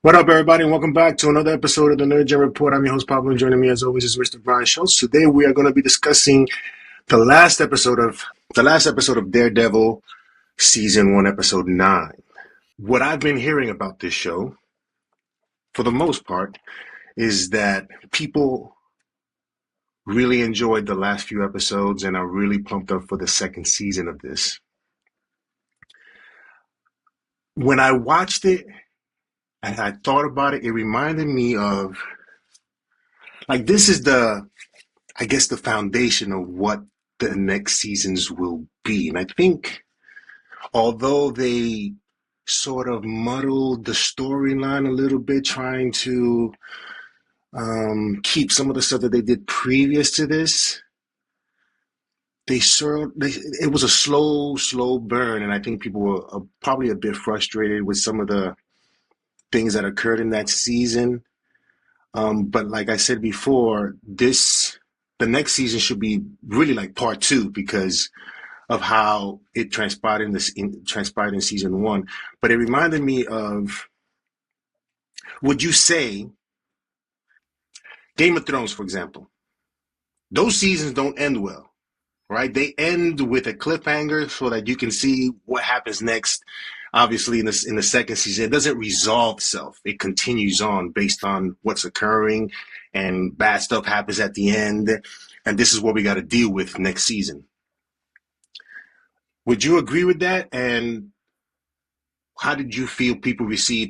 What up, everybody, and welcome back to another episode of the Nerd Gen Report. I'm your host, Pablo, and joining me, as always, is Mr. Brian Schultz. Today, we are going to be discussing the last episode of Daredevil, season 1, episode 9. What I've been hearing about this show, for the most part, is that people really enjoyed the last few episodes and are really pumped up for the second season of this. When I watched it and I thought about it, it reminded me of this is I guess, the foundation of what the next seasons will be. And I think, although they sort of muddled the storyline a little bit, trying to keep some of the stuff that they did previous to this, it was a slow burn, and I think people were probably a bit frustrated with some of the things that occurred in that season. But like I said before, the next season should be really like part two because of how it transpired in season 1. But it reminded me of, would you say, Game of Thrones, for example? Those seasons don't end well, right? They end with a cliffhanger so that you can see what happens next. Obviously, in the second season, it doesn't resolve itself. It continues on based on what's occurring, and bad stuff happens at the end. And this is what we got to deal with next season. Would you agree with that? And how did you feel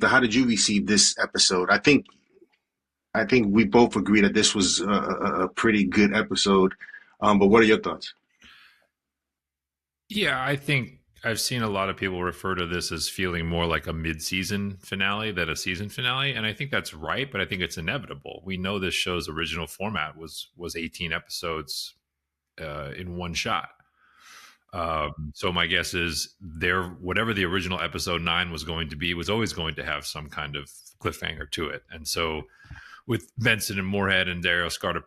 how did you receive this episode? I think we both agree that this was a pretty good episode. But what are your thoughts? Yeah, I think I've seen a lot of people refer to this as feeling more like a mid-season finale than a season finale, and I think that's right. But I think it's inevitable. We know this show's original format was 18 episodes in one shot. So my guess is whatever the original episode 9 was going to be was always going to have some kind of cliffhanger to it. And so with Benson and Moorhead and Dario Scarta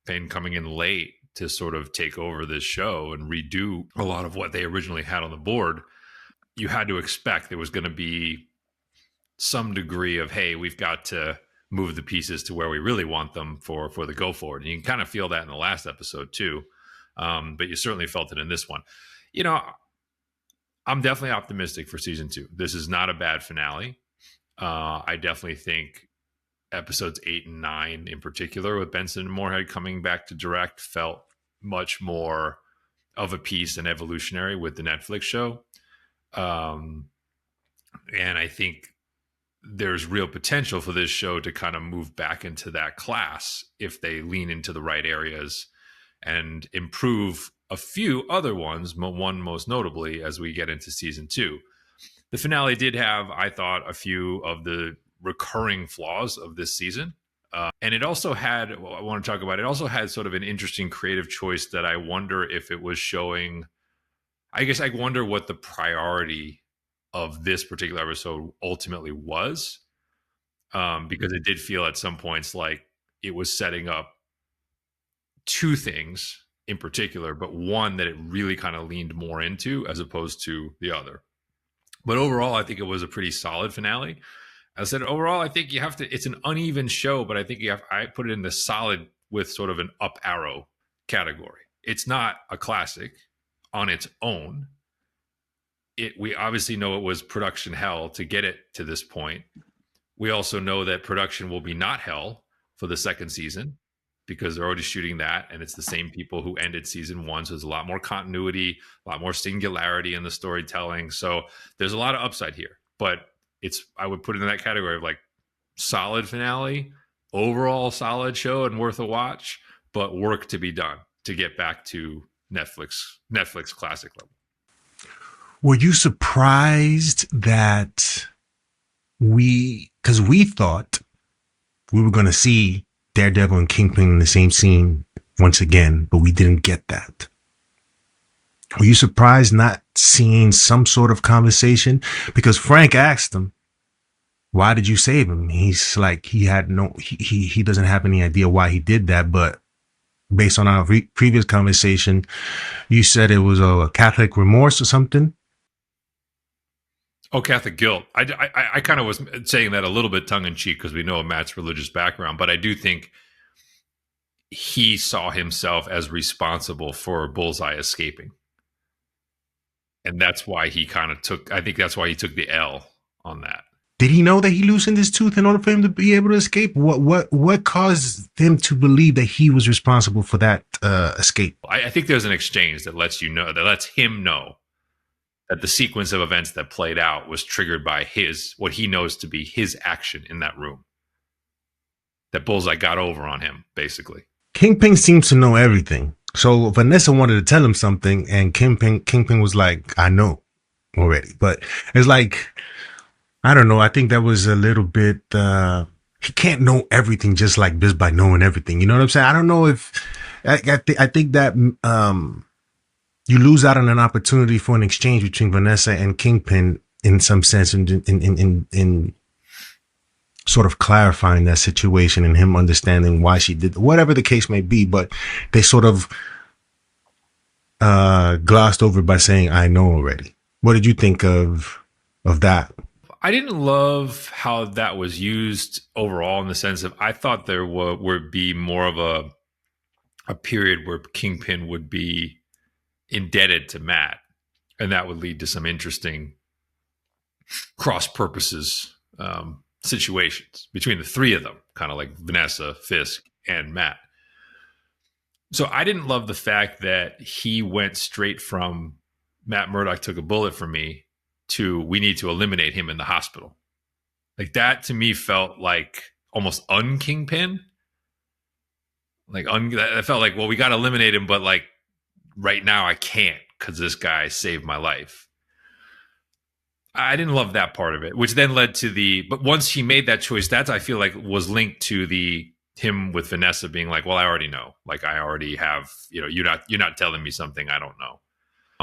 Payne coming in late to sort of take over this show and redo a lot of what they originally had on the board, you had to expect there was going to be some degree of, hey, we've got to move the pieces to where we really want them for the go forward. And you can kind of feel that in the last episode too. But you certainly felt it in this one. You know, I'm definitely optimistic for season 2. This is not a bad finale. I definitely think episodes 8 and 9 in particular, with Benson and Moorhead coming back to direct, felt much more of a piece and evolutionary with the Netflix show. And I think there's real potential for this show to kind of move back into that class if they lean into the right areas and improve a few other ones, one most notably as we get into season 2. The finale did have, I thought, a few of the recurring flaws of this season. And it also had, I want to talk about, it also had sort of an interesting creative choice that I wonder if it was showing, I guess I wonder what the priority of this particular episode ultimately was. Because it did feel at some points like it was setting up two things in particular, but one that it really kind of leaned more into as opposed to the other. But overall, I think it was a pretty solid finale. I said, overall, I think you have to, it's an uneven show, but I think I put it in the solid with sort of an up arrow category. It's not a classic on its own. We obviously know it was production hell to get it to this point. We also know that production will be not hell for the second season, because they're already shooting that, and it's the same people who ended season 1. So there's a lot more continuity, a lot more singularity in the storytelling. So there's a lot of upside here, but I would put it in that category of like solid finale, overall solid show and worth a watch, but work to be done to get back to Netflix classic level. Were you surprised that because we thought we were going to see Daredevil and Kingpin in the same scene once again, but we didn't get that? Were you surprised not seeing some sort of conversation? Because Frank asked him, why did you save him? He's like, he doesn't have any idea why he did that. But based on our previous conversation, you said it was a Catholic remorse or something. Oh, Catholic guilt. I kind of was saying that a little bit tongue in cheek because we know Matt's religious background, but I do think he saw himself as responsible for Bullseye escaping, and that's why he kind of took. I think that's why he took the L on that. Did he know that he loosened his tooth in order for him to be able to escape? What caused them to believe that he was responsible for that escape? I think there's an exchange that lets him know that the sequence of events that played out was triggered by what he knows to be his action in that room. That Bullseye got over on him, basically. Kingpin seems to know everything. So Vanessa wanted to tell him something, and Kingpin was like, "I know already." But it's like, I don't know. I think that was a little bit. He can't know everything just like this by knowing everything. You know what I'm saying? I don't know if I think that you lose out on an opportunity for an exchange between Vanessa and Kingpin in some sense, in sort of clarifying that situation and him understanding why she did whatever the case may be. But they sort of glossed over by saying, "I know already." What did you think of that? I didn't love how that was used overall, in the sense of I thought there would be more of a period where Kingpin would be indebted to Matt, and that would lead to some interesting cross purposes situations between the three of them, kind of like Vanessa, Fisk, and Matt. So I didn't love the fact that he went straight from Matt Murdock took a bullet for me to we need to eliminate him in the hospital. Like that to me felt like almost un-Kingpin. I felt like, well, we got to eliminate him, but like right now I can't because this guy saved my life. I didn't love that part of it, which then led to but once he made that choice, that I feel like was linked to him with Vanessa being like, well, I already know. Like I already have, you're not telling me something I don't know.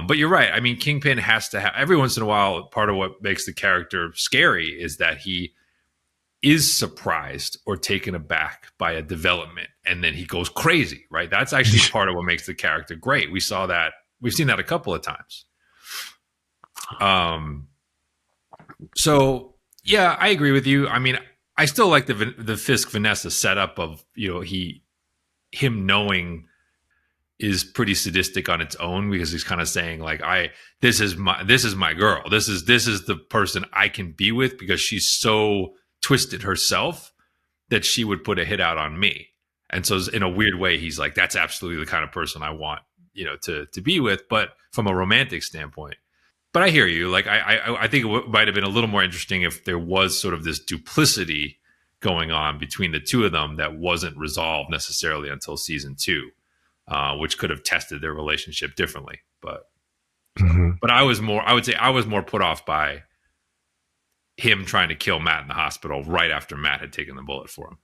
But you're right. I mean, Kingpin has to have every once in a while. Part of what makes the character scary is that he is surprised or taken aback by a development, and then he goes crazy. Right? That's actually part of what makes the character great. We've seen that a couple of times. So yeah, I agree with you. I mean, I still like the Fisk Vanessa setup of him knowing is pretty sadistic on its own, because he's kind of saying like, this is my girl. This is the person I can be with because she's so twisted herself that she would put a hit out on me. And so in a weird way, he's like, that's absolutely the kind of person I want, to be with, but from a romantic standpoint. But I hear you. Like, I think it might have been a little more interesting if there was sort of this duplicity going on between the two of them that wasn't resolved necessarily until season 2. Which could have tested their relationship differently. But but I would say I was more put off by him trying to kill Matt in the hospital right after Matt had taken the bullet for him.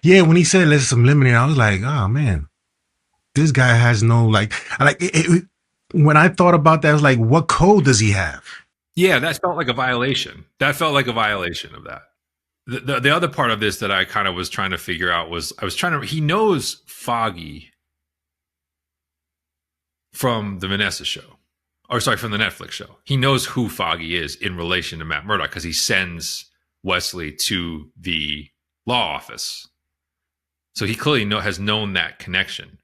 Yeah, when he said let's eliminate, I was like, oh man, this guy has no when I thought about that, I was like, what code does he have? Yeah, that felt like a violation. That felt like a violation of that. The other part of this that I kind of was trying to figure out was he knows Foggy from the Vanessa show, from the Netflix show. He knows who Foggy is in relation to Matt Murdock because he sends Wesley to the law office. So he clearly has known that connection.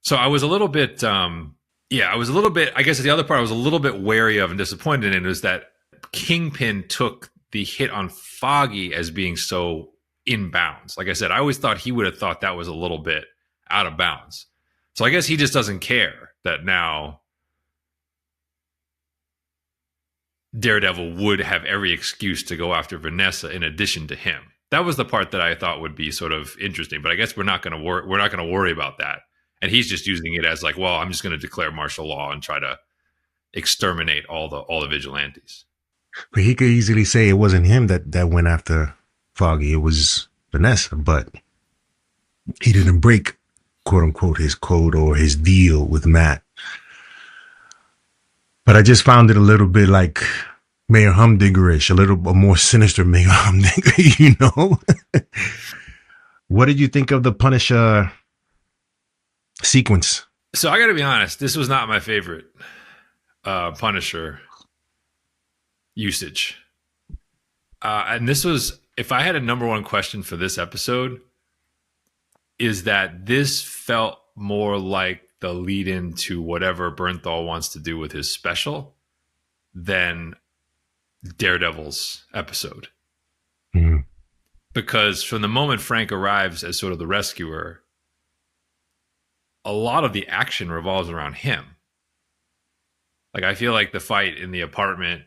So I was a little bit, I guess the other part I was a little bit wary of and disappointed in is that Kingpin took the hit on Foggy as being so in bounds. Like I said, I always thought he would have thought that was a little bit out of bounds. So I guess he just doesn't care that now Daredevil would have every excuse to go after Vanessa in addition to him. That was the part that I thought would be sort of interesting. But I guess we're not going to worry about that. And he's just using it as like, well, I'm just going to declare martial law and try to exterminate all the vigilantes. But he could easily say it wasn't him that went after Foggy. It was Vanessa, but he didn't break, quote unquote, his code or his deal with Matt. But I just found it a little bit like Mayor Humdinger-ish, a more sinister Mayor Humdinger, What did you think of the Punisher sequence? So I got to be honest, this was not my favorite Punisher. usage. And this was, if I had a number one question for this episode, is that this felt more like the lead in to whatever Bernthal wants to do with his special than Daredevil's episode. Mm-hmm. Because from the moment Frank arrives as sort of the rescuer, a lot of the action revolves around him. Like, I feel like the fight in the apartment,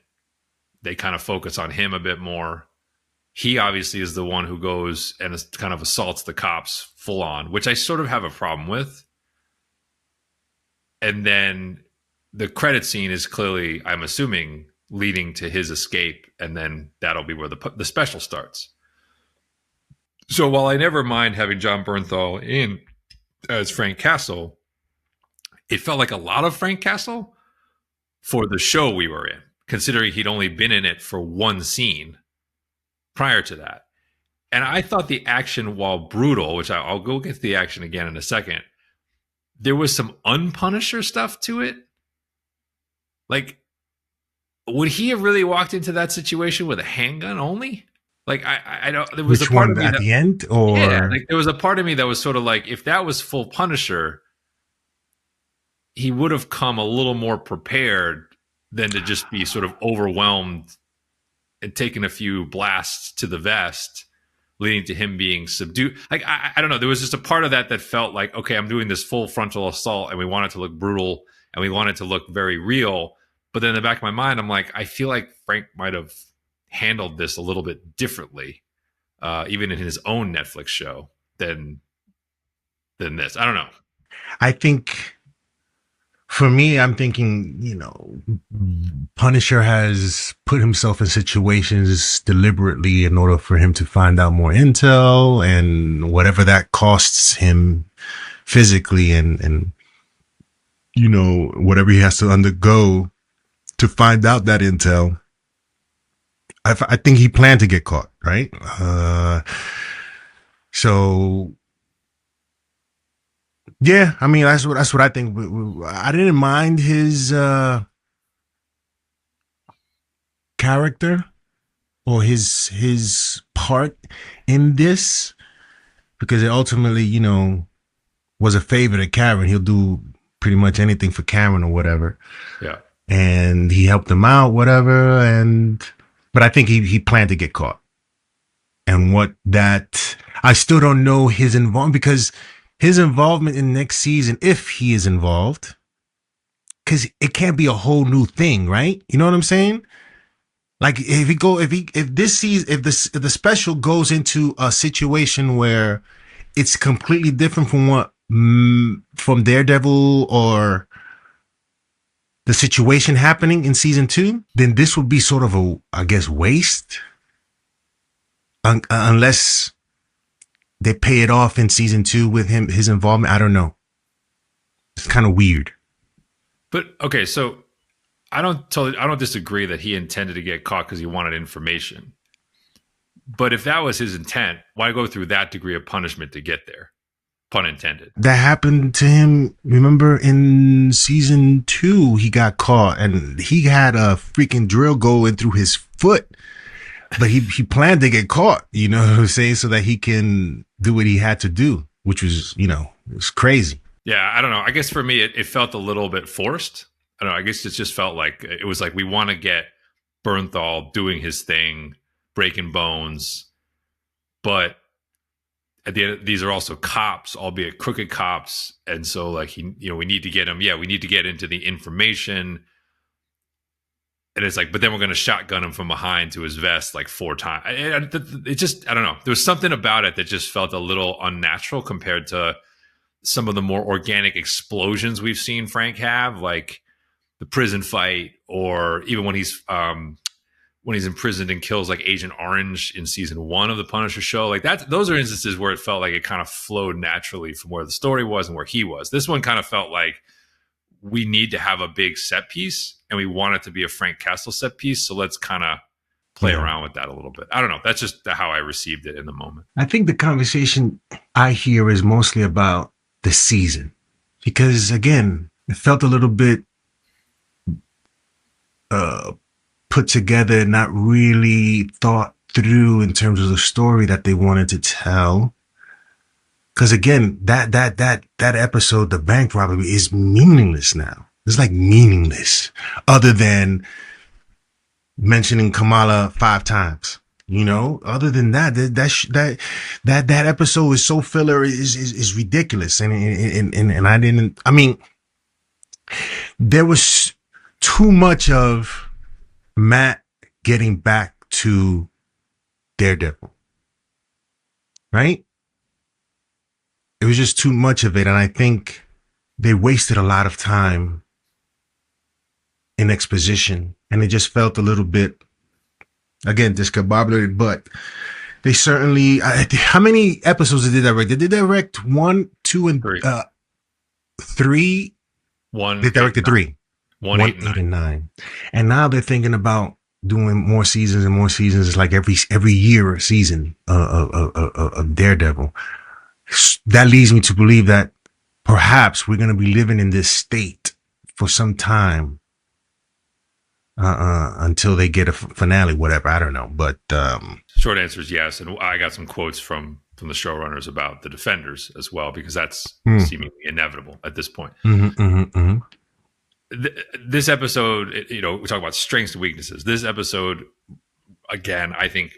they kind of focus on him a bit more. He obviously is the one who goes and kind of assaults the cops full on, which I sort of have a problem with. And then the credit scene is clearly, I'm assuming, leading to his escape, and then that'll be where the special starts. So while I never mind having John Bernthal in as Frank Castle, it felt like a lot of Frank Castle for the show we were in, considering he'd only been in it for one scene prior to that. And I thought the action, while brutal, which I'll go get to the action again in a second, there was some Unpunisher stuff to it. Like, would he have really walked into that situation with a handgun only? Like, I don't. There was Which a part one of me at that, the end, or yeah, like there was a part of me that was sort of like, if that was full Punisher, he would have come a little more prepared than to just be sort of overwhelmed and taking a few blasts to the vest, leading to him being subdued. Like, I don't know. There was just a part of that felt like, okay, I'm doing this full frontal assault, and we want it to look brutal, and we want it to look very real. But then in the back of my mind, I'm like, I feel like Frank might have handled this a little bit differently, even in his own Netflix show than this. I don't know. I think for me, I'm thinking, Punisher has put himself in situations deliberately in order for him to find out more intel, and whatever that costs him physically, and whatever he has to undergo to find out that intel. I think he planned to get caught, right? So yeah, I mean, that's what I think. I didn't mind his character or his part in this, because it ultimately, was a favor to Karen. He'll do pretty much anything for Karen or whatever. Yeah. And he helped him out, whatever. But I think he planned to get caught. And I still don't know his involvement, because his involvement in next season, if he is involved, because it can't be a whole new thing, right? You know what I'm saying? Like, if the special goes into a situation where it's completely different from Daredevil or the situation happening in season 2, then this would be sort of I guess, waste. Unless they pay it off in season 2 with his involvement. I don't know. It's kind of weird. But okay, so I don't disagree that he intended to get caught because he wanted information. But if that was his intent, why go through that degree of punishment to get there? Pun intended. That happened to him. Remember in season 2, he got caught and he had a freaking drill going through his foot. But he planned to get caught, you know what I'm saying? So that he can do what he had to do, which was, it was crazy. Yeah, I don't know. I guess for me, it felt a little bit forced. I don't know. I guess it just felt like it was like, we want to get Bernthal doing his thing, breaking bones. But at the end, these are also cops, albeit crooked cops. And so like we need to get him. Yeah, we need to get into the information. And it's like, but then we're going to shotgun him from behind to his vest like 4 times. It just, I don't know. There was something about it that just felt a little unnatural compared to some of the more organic explosions we've seen Frank have, like the prison fight, or even when he's imprisoned and kills like Agent Orange in season 1 of the Punisher show. Like those are instances where it felt like it kind of flowed naturally from where the story was and where he was. This one kind of felt like we need to have a big set piece, and we want it to be a Frank Castle set piece. So let's kind of play around with that a little bit. I don't know. That's just how I received it in the moment. I think the conversation I hear is mostly about the season, because again, it felt a little bit put together, not really thought through in terms of the story that they wanted to tell. Because again, that episode, the bank robbery, is meaningless now. It's like meaningless, other than mentioning Kamala 5 times. You know, other than that, that episode is so filler, is ridiculous, and I didn't. I mean, there was too much of Matt getting back to Daredevil, right? It was just too much of it, and I think they wasted a lot of time in exposition, and it just felt a little bit, again, discombobulated. But they certainly. How many episodes did they direct? Did they direct 1, 2, and 3? One. They directed 3. 1, 8, and 9. And now they're thinking about doing more seasons and more seasons. It's like every year a season of Daredevil. That leads me to believe that perhaps we're going to be living in this state for some time, until they get a finale, whatever. I don't know. But short answer is yes. And I got some quotes from the showrunners about the Defenders as well, because that's seemingly inevitable at this point. This episode, we talk about strengths and weaknesses. This episode, again, I think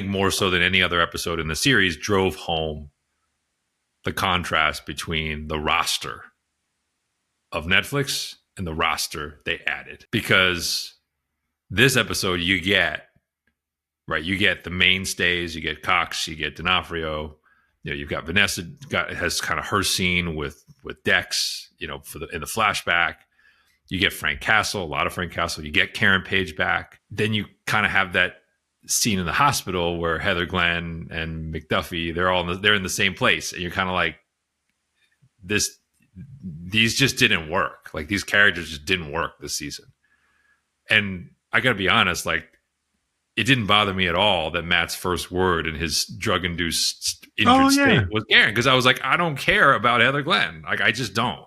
more so than any other episode in the series, drove home the contrast between the roster of Netflix and the roster they added. Because this episode, you get the mainstays, you get Cox, you get D'Onofrio, you've got Vanessa has kind of her scene with Dex, in the flashback. You get Frank Castle, a lot of Frank Castle. You get Karen Page back. Then you kind of have that scene in the hospital where Heather Glenn and McDuffie, they're in the same place, and you're kind of like, these just didn't work. Like, these characters just didn't work this season. And I got to be honest, like, it didn't bother me at all that Matt's first word in his drug-induced injured state was Karen, because I was like, I don't care about Heather Glenn. Like, I just don't.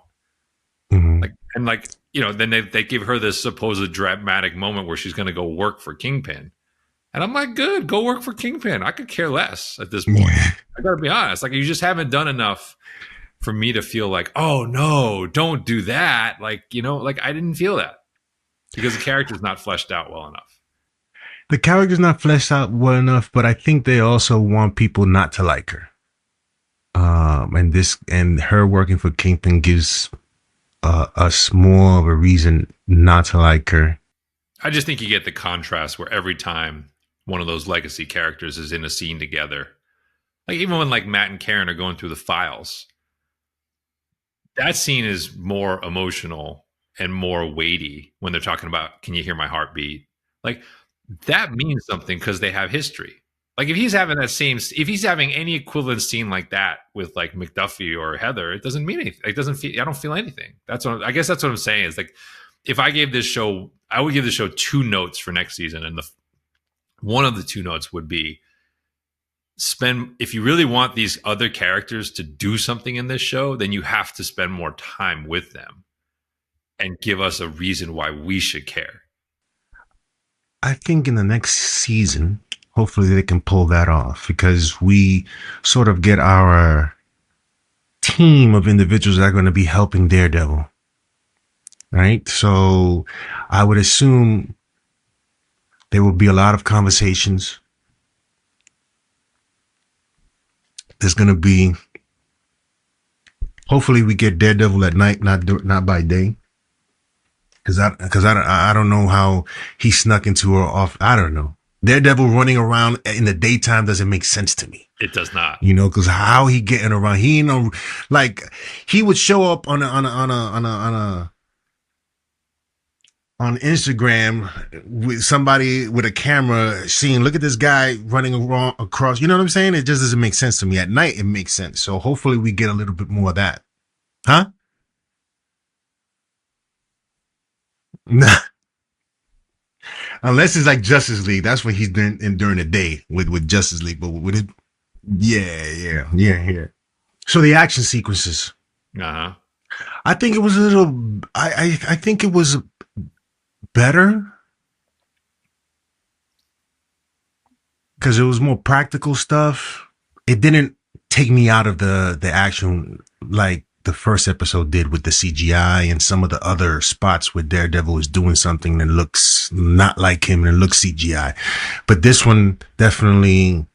Then they give her this supposed dramatic moment where she's going to go work for Kingpin. And I'm like, good, go work for Kingpin. I could care less at this point. I got to be honest. Like, you just haven't done enough for me to feel like, oh, no, don't do that. Like, I didn't feel that because the character's not fleshed out well enough. The character's not fleshed out well enough, but I think they also want people not to like her. And her working for Kingpin gives us more of a reason not to like her. I just think you get the contrast where every time one of those legacy characters is in a scene together, like even when like Matt and Karen are going through the files, that scene is more emotional and more weighty when they're talking about, can you hear my heartbeat? Like, that means something because they have history. Like, if he's having any equivalent scene like that with like McDuffie or Heather, it doesn't mean anything. I don't feel anything. I guess that's what I'm saying is, like, if I gave this show, I would give the show 2 notes for next season. And one of the 2 notes would be if you really want these other characters to do something in this show, then you have to spend more time with them and give us a reason why we should care. I think in the next season, hopefully they can pull that off, because we sort of get our team of individuals that are going to be helping Daredevil. Right? So I would assume there will be a lot of conversations. There's going to be, hopefully we get Daredevil at night, not by day. Because I don't know how he snuck into her off. I don't know. Daredevil running around in the daytime doesn't make sense to me. It does not. Because how he getting around? He he would show up on Instagram with somebody with a camera seeing, look at this guy running across. You know what I'm saying? It just doesn't make sense to me. At night, it makes sense. So hopefully we get a little bit more of that. Huh? Nah. Unless it's like Justice League. That's what he's doing during the day with Justice League. But with it, yeah. So the action sequences. Uh-huh. I think it was a little. I think it was better because it was more practical stuff. It didn't take me out of the action like the first episode did with the CGI and some of the other spots where Daredevil is doing something that looks not like him and it looks CGI. But this one definitely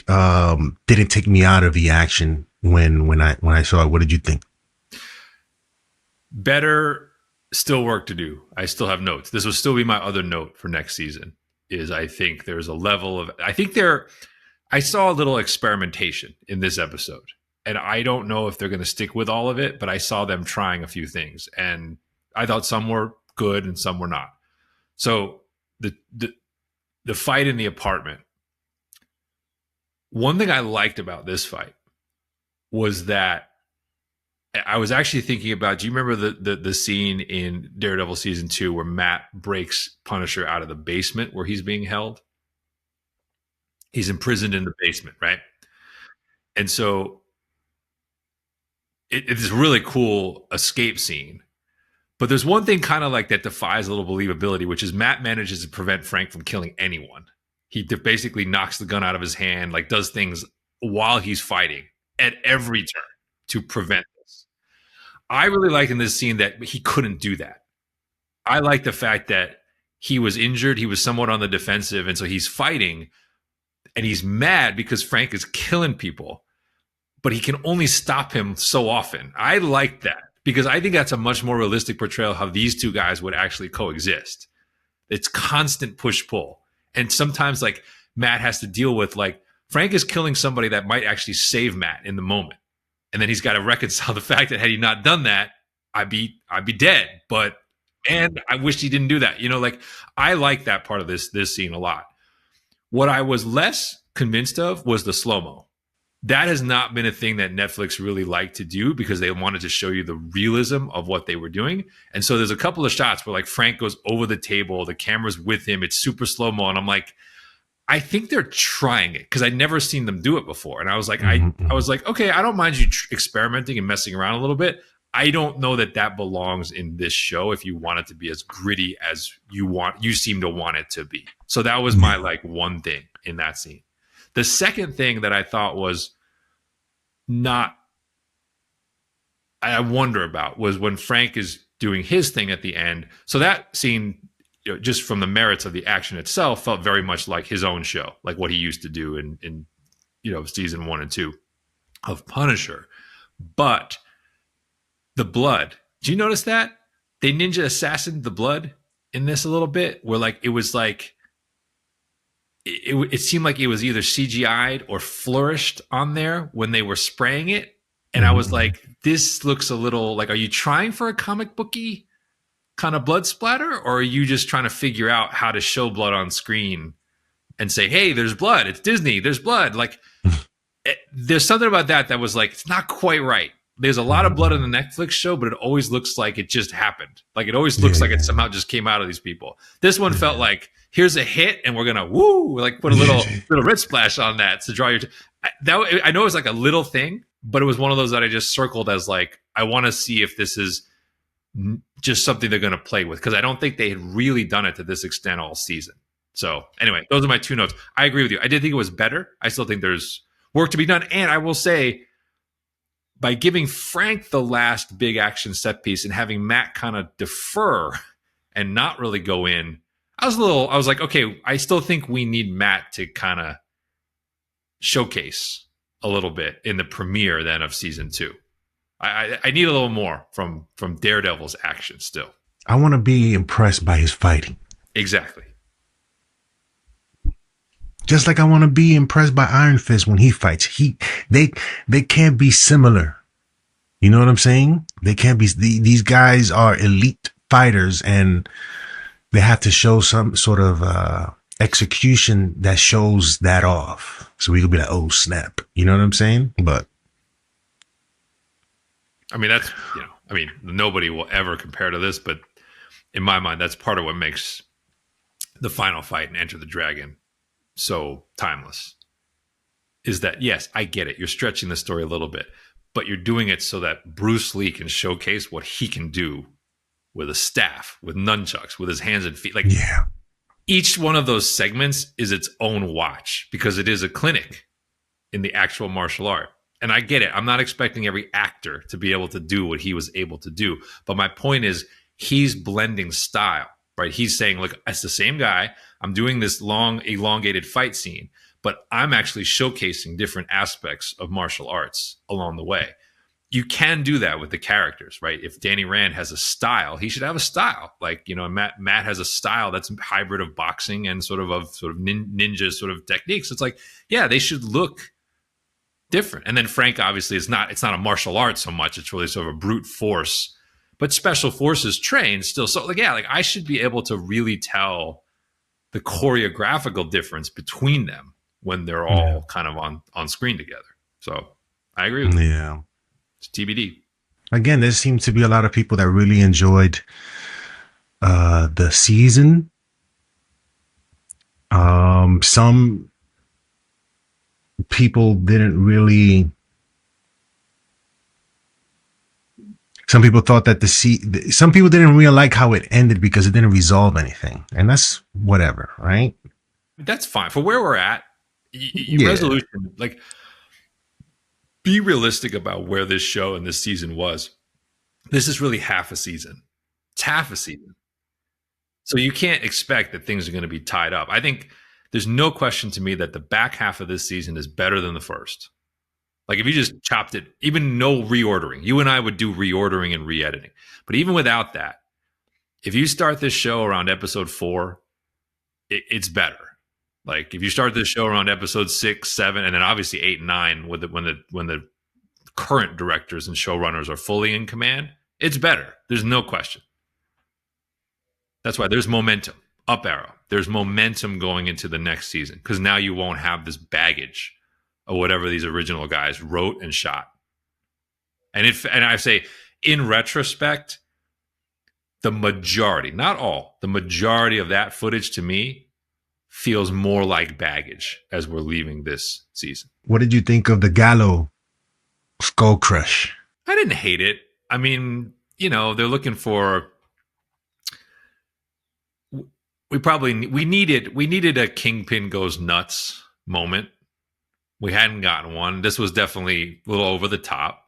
didn't take me out of the action when I saw it. What did you think? Better, still work to do. I still have notes. This will still be my other note for next season. Is I think there's a level of I saw a little experimentation in this episode, and I don't know if they're going to stick with all of it, but I saw them trying a few things, and I thought some were good and some were not. So the fight in the apartment. One thing I liked about this fight was that I was actually thinking about, do you remember the scene in Daredevil season 2 where Matt breaks Punisher out of the basement where he's being held? He's imprisoned in the basement, right? And so it's a really cool escape scene. But there's one thing kind of like that defies a little believability, which is Matt manages to prevent Frank from killing anyone. He basically knocks the gun out of his hand, like does things while he's fighting at every turn to prevent this. I really like in this scene that he couldn't do that. I like the fact that he was injured. He was somewhat on the defensive. And so he's fighting and he's mad because Frank is killing people, but he can only stop him so often. I like that because I think that's a much more realistic portrayal of how these two guys would actually coexist. It's constant push-pull. And sometimes like Matt has to deal with like Frank is killing somebody that might actually save Matt in the moment. And then he's got to reconcile the fact that had he not done that, I'd be dead. And I wish he didn't do that. You know, like I like that part of this scene a lot. What I was less convinced of was the slow-mo. That has not been a thing that Netflix really liked to do because they wanted to show you the realism of what they were doing. And so there's a couple of shots where like Frank goes over the table, the camera's with him, it's super slow-mo. And I'm like, I think they're trying it because I'd never seen them do it before. And I was like, I was like, okay, I don't mind you experimenting and messing around a little bit. I don't know that belongs in this show if you want it to be as gritty as you seem to want it to be. So that was my like one thing in that scene. The second thing that I thought was I wonder about was when Frank is doing his thing at the end. So that scene, you know, just from the merits of the action itself, felt very much like his own show, like what he used to do in season 1 and 2 of Punisher. But the blood, did you notice that? They ninja assassined the blood in this a little bit, where like it was like it seemed like it was either CGI'd or flourished on there when they were spraying it. And I was like, this looks a little like, are you trying for a comic booky kind of blood splatter? Or are you just trying to figure out how to show blood on screen and say, hey, there's blood. It's Disney. There's blood. Like there's something about that was like, it's not quite right. There's a lot of blood in the Netflix show, but it always looks like it just happened. Like it always looks like it somehow just came out of these people. This one felt like, here's a hit and we're gonna like put a little red splash on that to draw your I know it was like a little thing, but it was one of those that I just circled as like, I want to see if this is just something they're going to play with, because I don't think they had really done it to this extent all season. So anyway, those are my two notes. I agree with you. I did think it was better. I still think there's work to be done. And I will say, by giving Frank the last big action set piece and having Matt kind of defer and not really go in, I was like, okay, I still think we need Matt to kind of showcase a little bit in the premiere then of season 2. I need a little more from Daredevil's action still. I want to be impressed by his fighting. Exactly. Just like I want to be impressed by Iron Fist when he fights. They can't be similar. You know what I'm saying? They can't be. These guys are elite fighters, and they have to show some sort of execution that shows that off. So we could be like, oh snap. You know what I'm saying? But I mean, that's, nobody will ever compare to this, but in my mind, that's part of what makes the final fight in Enter the Dragon so timeless. Is that, yes, I get it. You're stretching the story a little bit, but you're doing it so that Bruce Lee can showcase what he can do with a staff, with nunchucks, with his hands and feet. Like, yeah. each one of those segments is its own watch because it is a clinic in the actual martial art. And I get it. I'm not expecting every actor to be able to do what he was able to do. But my point is, he's blending style, right? He's saying, look, it's the same guy. I'm doing this long, elongated fight scene, but I'm actually showcasing different aspects of martial arts along the way. You can do that with the characters, right? If Danny Rand has a style, he should have a style. Like, you know, Matt has a style that's a hybrid of boxing and sort of ninja sort of techniques. It's like, yeah, they should look different. And then Frank, obviously, it's not a martial art so much. It's really sort of a brute force, but special forces trained still. So like, yeah, like I should be able to really tell the choreographical difference between them when they're all kind of on screen together. So I agree with you. Yeah. It's TBD. Again, there seems to be a lot of people that really enjoyed the season. Some people didn't really. Some people thought that some people didn't really like how it ended because it didn't resolve anything, and that's whatever, right? That's fine for where we're at. Resolution, like, be realistic about where this show and this season was. This is really half a season. It's half a season. So you can't expect that things are going to be tied up. I think there's no question to me that the back half of this season is better than the first. Like if you just chopped it, even no reordering, you and I would do reordering and re-editing. But even without that, if you start this show around episode 4, it's better. Like if you start this show around episode 6, 7, and then obviously 8 and 9, when the current directors and showrunners are fully in command, it's better. There's no question. That's why there's momentum. Up arrow. There's momentum going into the next season because now you won't have this baggage of whatever these original guys wrote and shot. And I say, in retrospect, the majority, not all, the majority of that footage to me feels more like baggage as we're leaving this season. What did you think of the Gallo Skull Crush? I didn't hate it. I mean, you know, they're looking for. We needed a Kingpin goes nuts moment. We hadn't gotten one. This was definitely a little over the top.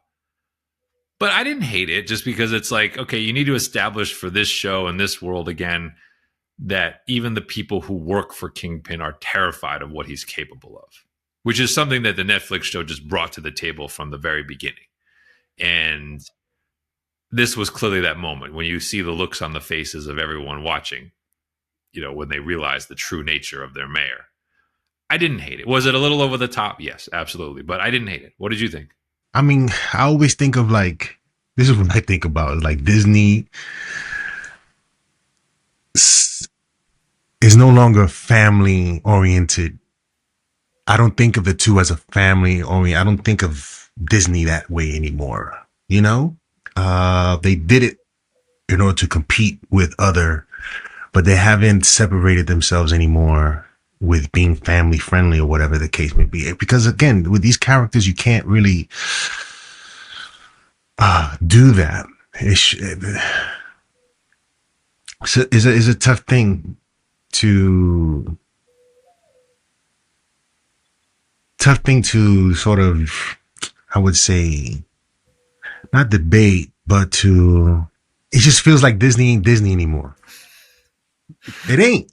But I didn't hate it just because it's like, okay, you need to establish for this show and this world again that even the people who work for Kingpin are terrified of what he's capable of, which is something that the Netflix show just brought to the table from the very beginning. And this was clearly that moment when you see the looks on the faces of everyone watching, you know, when they realize the true nature of their mayor. I didn't hate it. Was it a little over the top? Yes, absolutely. But I didn't hate it. What did you think? I mean, I always think of like, this is what I think about, like Disney is no longer family oriented. I don't think of the two as a family oriented. I don't think of Disney that way anymore. You know, they did it in order to compete with other, but they haven't separated themselves anymore with being family friendly or whatever the case may be. Because again, with these characters, you can't really do that. It's a tough thing to sort of, I would say, not debate, but it just feels like Disney ain't Disney anymore. It ain't.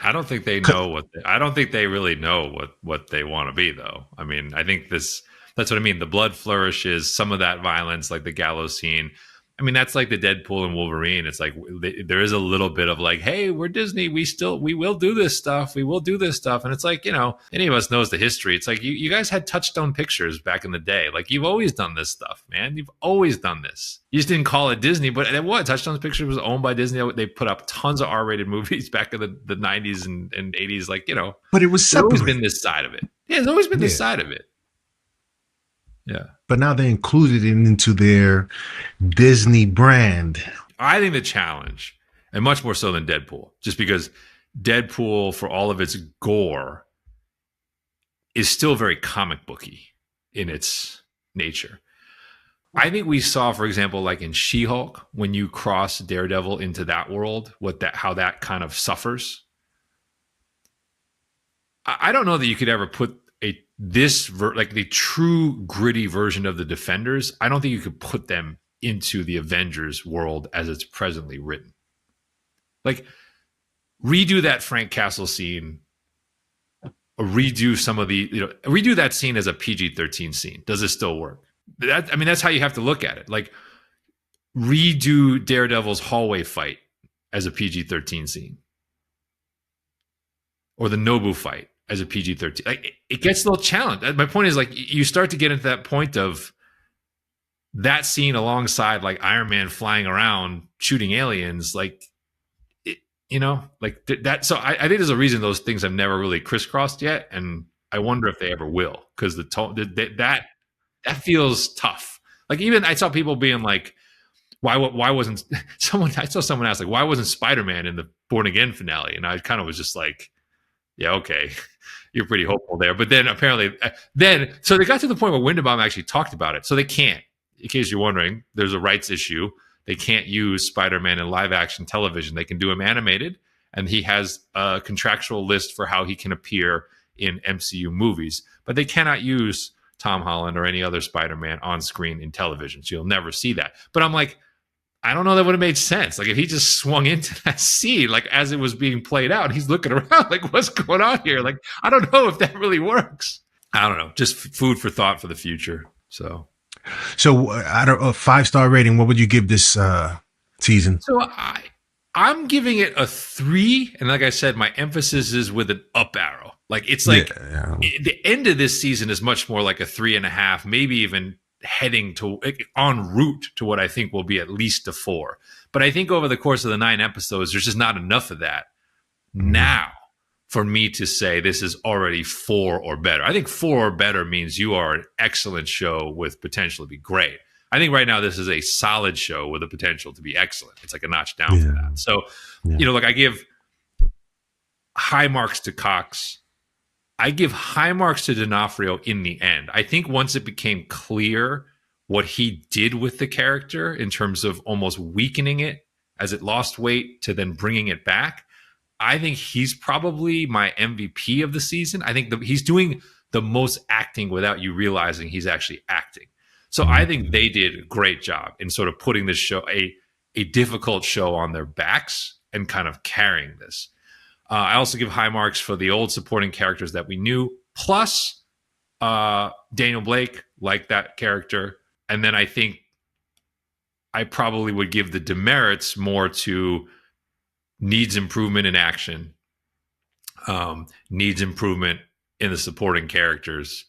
I don't think they know I don't think they really know what they want to be, though. I mean, I think that's what I mean. The blood flourishes, some of that violence, like the gallows scene. I mean, that's like the Deadpool and Wolverine. It's like there is a little bit of like, hey, we're Disney. We will do this stuff. We will do this stuff. And it's like, you know, any of us knows the history. It's like you guys had Touchstone Pictures back in the day. Like you've always done this stuff, man. You've always done this. You just didn't call it Disney, but what? Touchstone Pictures was owned by Disney. They put up tons of R-rated movies back in the 90s and 80s. Like, you know, but it was separate. There's always been this side of it. Yeah, there's always been this side of it. Yeah. But now they included it into their Disney brand. I think the challenge, and much more so than Deadpool, just because Deadpool, for all of its gore, is still very comic booky in its nature. I think we saw, for example, like in She-Hulk, when you cross Daredevil into that world, how that kind of suffers. I don't know that you could ever put like the true gritty version of the Defenders. I don't think you could put them into the Avengers world as it's presently written. Like, redo that Frank Castle scene, or redo some of the, redo that scene as a PG-13 scene. Does it still work? That's how you have to look at it. Like, redo Daredevil's hallway fight as a PG-13 scene, or the Nobu fight as a PG-13. Like, it gets a little challenged. My point is, like, you start to get into that point of that scene alongside like Iron Man flying around shooting aliens, like, like that. So I think there's a reason those things have never really crisscrossed yet, and I wonder if they ever will, because that feels tough. Like, even I saw people being like, why wasn't someone? I saw someone ask, like, why wasn't Spider-Man in the Born Again finale? And I kind of was just like, yeah, okay, you're pretty hopeful there. But then apparently, so they got to the point where Windenbaum actually talked about it. So they can't, in case you're wondering, there's a rights issue. They can't use Spider-Man in live action television. They can do him animated, and he has a contractual list for how he can appear in MCU movies. But they cannot use Tom Holland or any other Spider-Man on screen in television. So you'll never see that. But I'm like, I don't know that would have made sense. Like, if he just swung into that scene, like, as it was being played out, he's looking around like, what's going on here? Like, I don't know if that really works. I don't know. Just food for thought for the future. So out of a 5-star rating, what would you give this season? So I'm giving it a 3. And like I said, my emphasis is with an up arrow. Like, it's like the end of this season is much more like a 3.5, maybe even heading to en route to what I think will be at least a 4. But I think over the course of the 9 episodes, there's just not enough of that now for me to say this is already 4 or better. I think 4 or better means you are an excellent show with potential to be great. I think right now this is a solid show with the potential to be excellent. It's like a notch down from that. So, like, I give high marks to Cox. I give high marks to D'Onofrio in the end. I think once it became clear what he did with the character in terms of almost weakening it as it lost weight to then bringing it back, I think he's probably my MVP of the season. I think he's doing the most acting without you realizing he's actually acting. So I think they did a great job in sort of putting this show, a difficult show, on their backs and kind of carrying this. I also give high marks for the old supporting characters that we knew, plus Daniel Blake, like that character. And then I think I probably would give the demerits more to needs improvement in action, needs improvement in the supporting characters,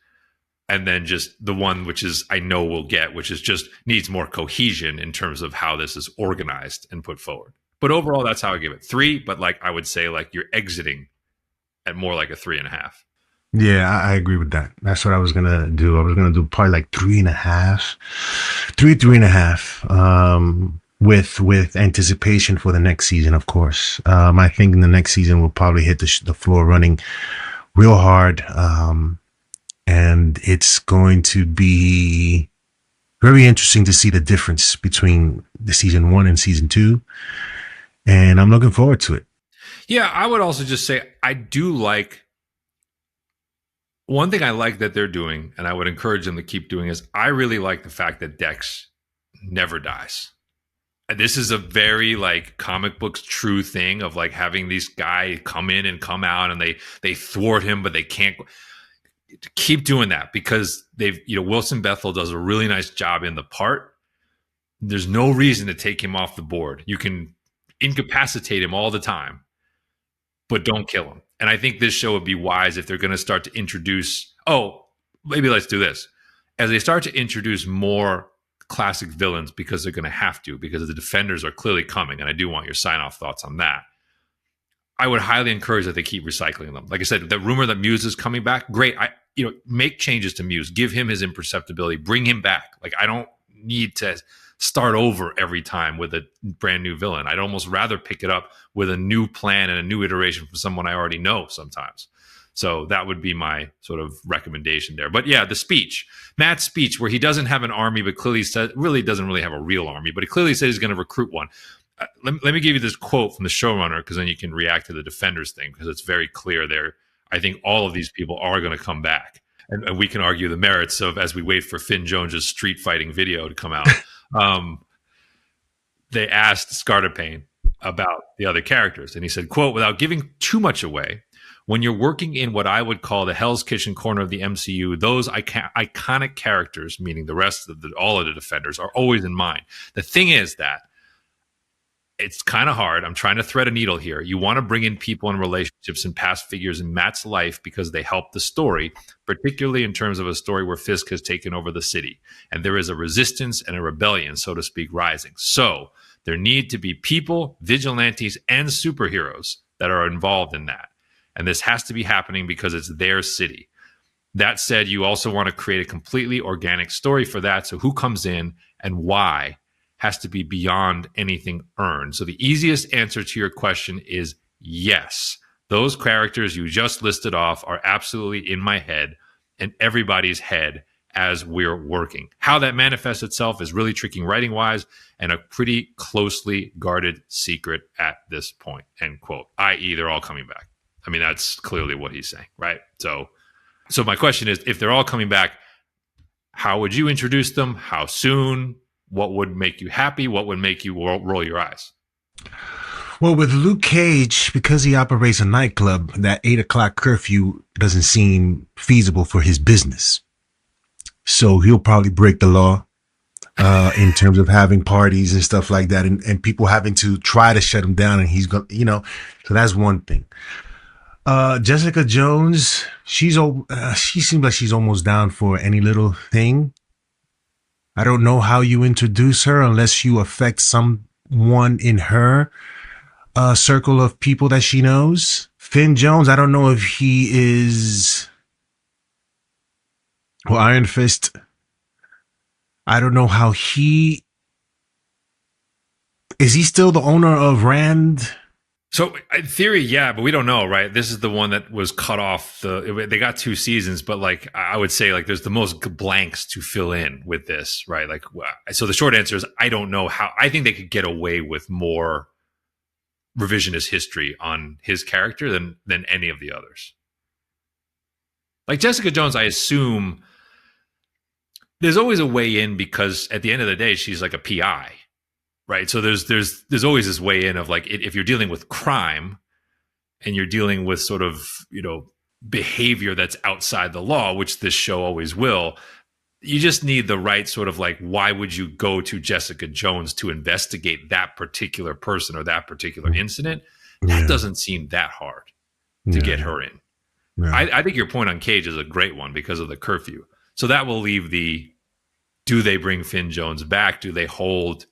and then just the one which is I know we'll get, which is just needs more cohesion in terms of how this is organized and put forward. But overall, that's how I give it 3. But like, I would say, like, you're exiting at more like a 3.5. Yeah, I agree with that. That's what I was gonna do. I was gonna do probably like 3.5, 3.5. With anticipation for the next season, of course. I think the next season will probably hit the floor running real hard, and it's going to be very interesting to see the difference between the season 1 and season 2. And I'm looking forward to it. Yeah, I would also just say I do like, one thing I like that they're doing, and I would encourage them to keep doing, is I really like the fact that Dex never dies. And this is a very like comic books true thing of like having these guys come in and come out, and they thwart him, but they can't. Keep doing that, because they've, Wilson Bethel does a really nice job in the part. There's no reason to take him off the board. You can incapacitate him all the time, but don't kill him. And I think this show would be wise if they're going to start to introduce, maybe let's do this. As they start to introduce more classic villains, because they're going to have to, because the Defenders are clearly coming, and I do want your sign-off thoughts on that. I would highly encourage that they keep recycling them. Like I said, the rumor that Muse is coming back, great. Make changes to Muse. Give him his imperceptibility. Bring him back. Like, I don't need to start over every time with a brand new villain. I'd almost rather pick it up with a new plan and a new iteration from someone I already know sometimes. So that would be my sort of recommendation there. But yeah, the speech, Matt's speech, where he doesn't have an army, but clearly says, really doesn't really have a real army, but he clearly says he's going to recruit one. Let me give you this quote from the showrunner, because then you can react to the Defenders thing, because it's very clear there. I think all of these people are going to come back. And we can argue the merits of, as we wait for Finn Jones's street fighting video to come out. They asked Scartapane about the other characters, and he said, quote, without giving too much away, when you're working in what I would call the Hell's Kitchen corner of the MCU, those iconic characters, meaning the rest of all of the Defenders, are always in mind. The thing is that it's kind of hard. I'm trying to thread a needle here. You want to bring in people and relationships and past figures in Matt's life because they help the story, particularly in terms of a story where Fisk has taken over the city. And there is a resistance and a rebellion, so to speak, rising. So there need to be people, vigilantes, and superheroes that are involved in that. And this has to be happening because it's their city. That said, you also want to create a completely organic story for that. So who comes in and why has to be beyond anything earned. So the easiest answer to your question is yes. Those characters you just listed off are absolutely in my head and everybody's head as we're working. How that manifests itself is really tricky writing-wise and a pretty closely guarded secret at this point, end quote, i.e. they're all coming back. I mean, that's clearly what he's saying, right? So my question is, if they're all coming back, how would you introduce them? How soon? What would make you happy? What would make you roll your eyes? Well, with Luke Cage, because he operates a nightclub, that 8 o'clock curfew doesn't seem feasible for his business. So he'll probably break the law in terms of having parties and stuff like that, and people having to try to shut him down. And he's going, so that's one thing. Jessica Jones, she seems like she's almost down for any little thing. I don't know how you introduce her unless you affect someone in her circle of people that she knows. Finn Jones, I don't know if he is... Well, Iron Fist, I don't know how he... Is he still the owner of Rand? So in theory, yeah, but we don't know, right? This is the one that was cut off. They got 2 seasons, but like I would say, like there's the most blanks to fill in with this, right? Like, so the short answer is I don't know how. I think they could get away with more revisionist history on his character than any of the others. Like Jessica Jones, I assume there's always a way in because at the end of the day, she's like a PI. Right. So there's always this way in of like, if you're dealing with crime and you're dealing with sort of, behavior that's outside the law, which this show always will, you just need the right sort of like, why would you go to Jessica Jones to investigate that particular person or that particular incident? That doesn't seem that hard to get her in. Yeah. I think your point on Cage is a great one because of the curfew. So that will leave do they bring Finn Jones back? Do they hold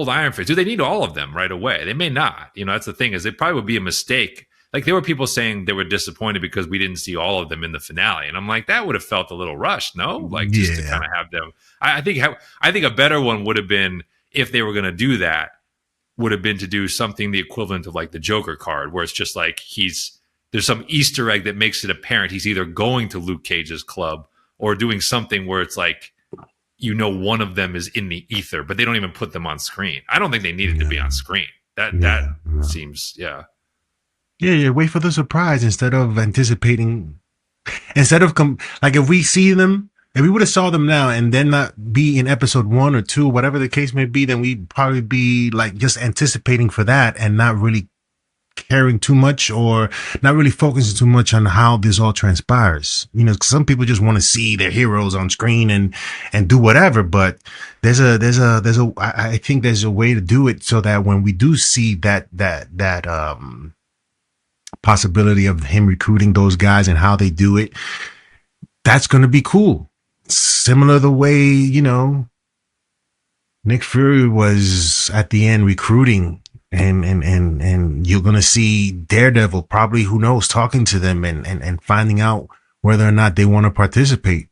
Iron Fist? Do they need all of them right away? They may not. That's the thing, is it probably would be a mistake. Like there were people saying they were disappointed because we didn't see all of them in the finale. And I'm like, that would have felt a little rushed, no? Like just to kind of have them. I think a better one would have been, if they were going to do that, would have been to do something the equivalent of like the Joker card, where it's just like there's some Easter egg that makes it apparent he's either going to Luke Cage's club or doing something where it's like, one of them is in the ether, but they don't even put them on screen. I don't think they needed to be on screen. That seems, wait for the surprise instead of anticipating. Like if we see them, if we would have saw them now and then not be in episode 1 or 2, whatever the case may be, then we'd probably be like just anticipating for that and not really caring too much or not really focusing too much on how this all transpires. Some people just want to see their heroes on screen and do whatever, but I think there's a way to do it so that when we do see that possibility of him recruiting those guys and how they do it, that's going to be cool. Similar the way, Nick Fury was at the end recruiting and you're going to see Daredevil probably, who knows, talking to them and finding out whether or not they want to participate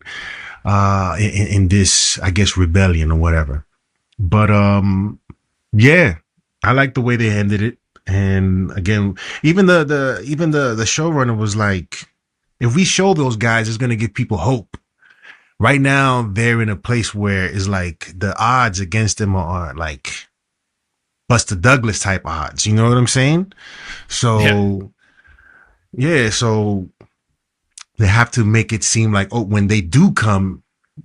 in this, I guess, rebellion or whatever. But I like the way they ended it. And again, even the showrunner was like, if we show those guys, it's gonna give people hope. Right now, they're in a place where it's like the odds against them are like Buster Douglas type odds. You know what I'm saying? Yeah. So yeah, so they have to make it seem like, oh, when they do come,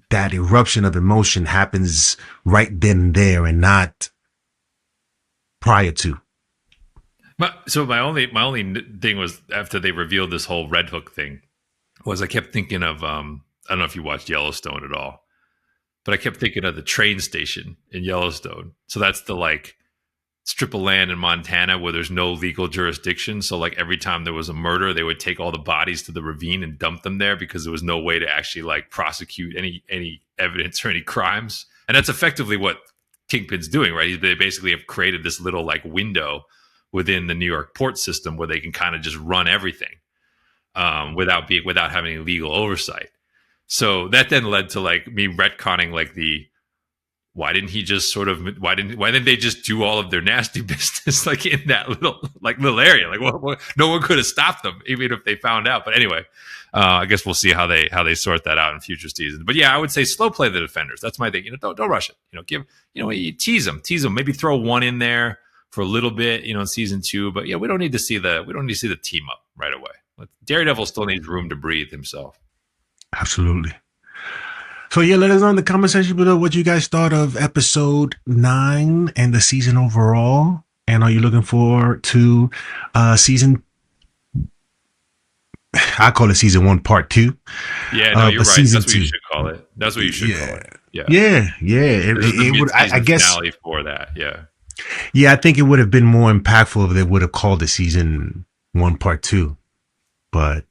that eruption of emotion happens right then and there and not prior to. So my only thing was after they revealed this whole Red Hook thing was I kept thinking of I don't know if you watched Yellowstone at all, but I kept thinking of the train station in Yellowstone. So that's the like strip of land in Montana where there's no legal jurisdiction. So like every time there was a murder, they would take all the bodies to the ravine and dump them there because there was no way to actually like prosecute any evidence or any crimes. And that's effectively what Kingpin's doing, right? They basically have created this little like window within the New York port system where they can kind of just run everything without having any legal oversight. So that then led to like me retconning like why didn't they just do all of their nasty business like in that little area? Like, well, no one could have stopped them even if they found out. But anyway, I guess we'll see how they sort that out in future seasons. But yeah, I would say slow play the defenders. That's my thing. Don't rush it. You tease them, maybe throw one in there for a little bit, in season 2. But yeah, we don't need to see the team up right away. Daredevil still needs room to breathe himself. Absolutely. So yeah, let us know in the comment section below what you guys thought of episode 9 and the season overall. And are you looking forward to season? I call it season 1, part 2. Yeah, no, you're right. That's what you two. should call it. That's what you should call it. Yeah, yeah. It would. I guess finale for that. Yeah, yeah. I think it would have been more impactful if they would have called it season 1, part 2, but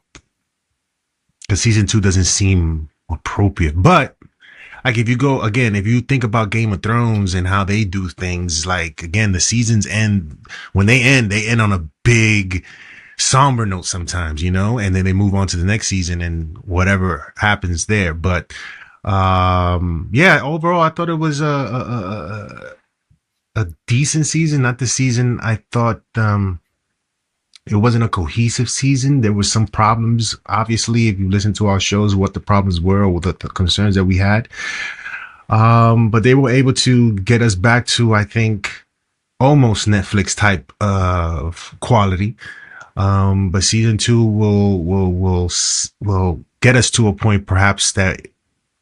because season 2 doesn't seem appropriate. But like if you think about Game of Thrones and how they do things, like again, the seasons end when they end on a big somber note sometimes, and then they move on to the next season and whatever happens there. But yeah, overall I thought it was a decent season. Not the season I thought it wasn't a cohesive season. There were some problems. Obviously, if you listen to our shows, what the problems were or the concerns that we had. But they were able to get us back to, I think, almost Netflix type of quality. But season 2 will get us to a point perhaps that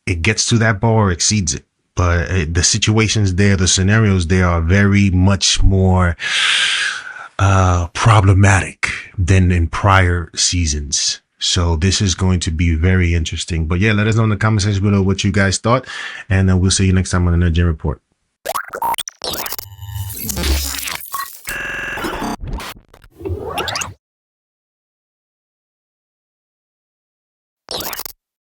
it gets to that bar or exceeds it. But the situations there, the scenarios there are very much more problematic than in prior seasons. So this is going to be very interesting. But yeah, let us know in the comment section below what you guys thought, and we'll see you next time on the Nerd Gen Report.